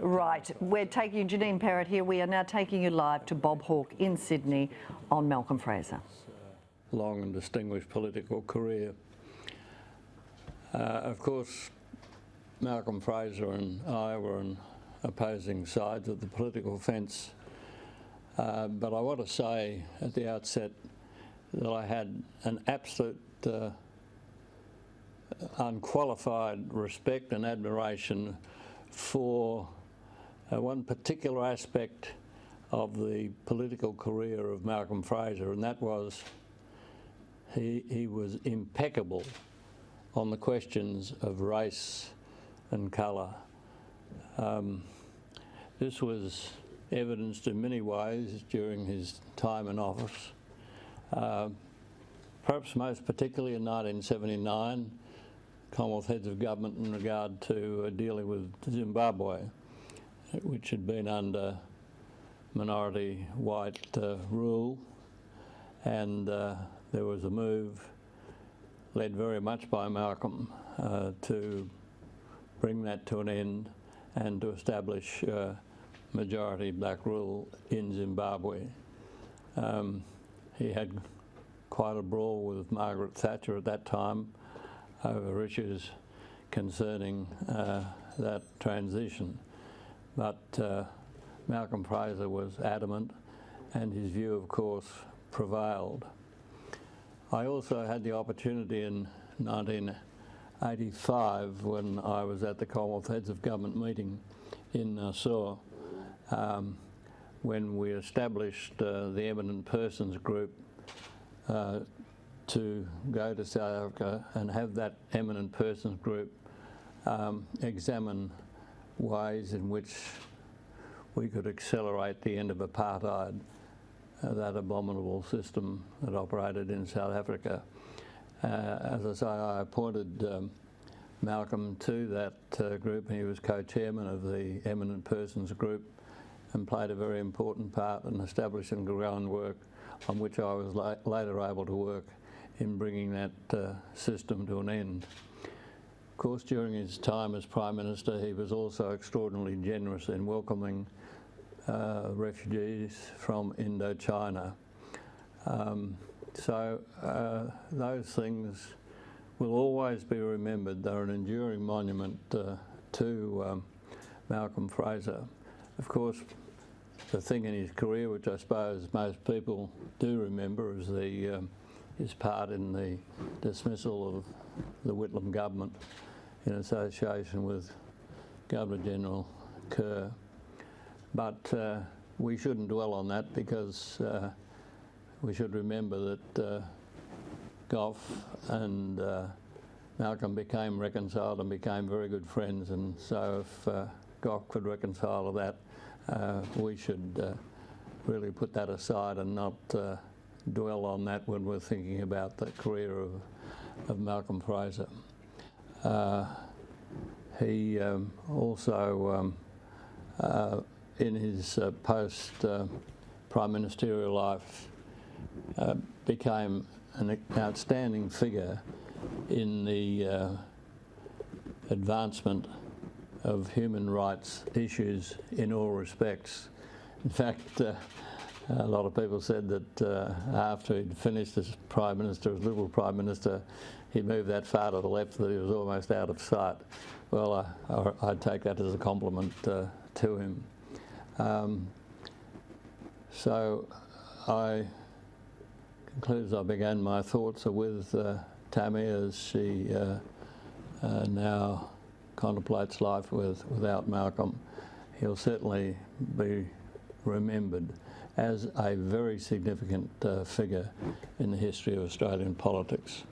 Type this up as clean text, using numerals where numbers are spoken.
Right, we're taking Janine Perrott here. We are now taking you live to Bob Hawke in Sydney on Malcolm Fraser. Long and distinguished political career. Of course, Malcolm Fraser and I were on opposing sides of the political fence, but I want to say at the outset that I had an absolute unqualified respect and admiration for one particular aspect of the political career of Malcolm Fraser, and that was he was impeccable on the questions of race and colour. This was evidenced in many ways during his time in office, perhaps most particularly in 1979, Commonwealth Heads of Government in regard to dealing with Zimbabwe, which had been under minority white rule, and there was a move led very much by Malcolm to bring that to an end and to establish majority black rule in Zimbabwe. He had quite a brawl with Margaret Thatcher at that time over issues concerning that transition. But Malcolm Fraser was adamant, and his view, of course, prevailed. I also had the opportunity in 1985, when I was at the Commonwealth Heads of Government meeting in Nassau, when we established the Eminent Persons Group to go to South Africa and have that Eminent Persons Group examine ways in which we could accelerate the end of apartheid, that abominable system that operated in South Africa. As I say, I appointed Malcolm to that group, and he was co-chairman of the Eminent Persons Group and played a very important part in establishing the groundwork on which I was later able to work in bringing that system to an end. Of course, during his time as Prime Minister, he was also extraordinarily generous in welcoming refugees from Indochina. So those things will always be remembered. They're an enduring monument to Malcolm Fraser. Of course, the thing in his career, which I suppose most people do remember, is his part in the dismissal of the Whitlam government in association with Governor-General Kerr. But we shouldn't dwell on that, because we should remember that Gough and Malcolm became reconciled and became very good friends, and so if Gough could reconcile to that, we should really put that aside and not dwell on that when we're thinking about the career of Malcolm Fraser. He also, in his post-Prime-Ministerial life, became an outstanding figure in the advancement of human rights issues in all respects. In fact, a lot of people said that after he'd finished as Prime Minister, as Liberal Prime Minister, he moved that far to the left that he was almost out of sight. Well, I'd take that as a compliment to him. So I conclude as I began my thoughts are with Tammy as she now contemplates life without Malcolm. He'll certainly be remembered as a very significant figure in the history of Australian politics.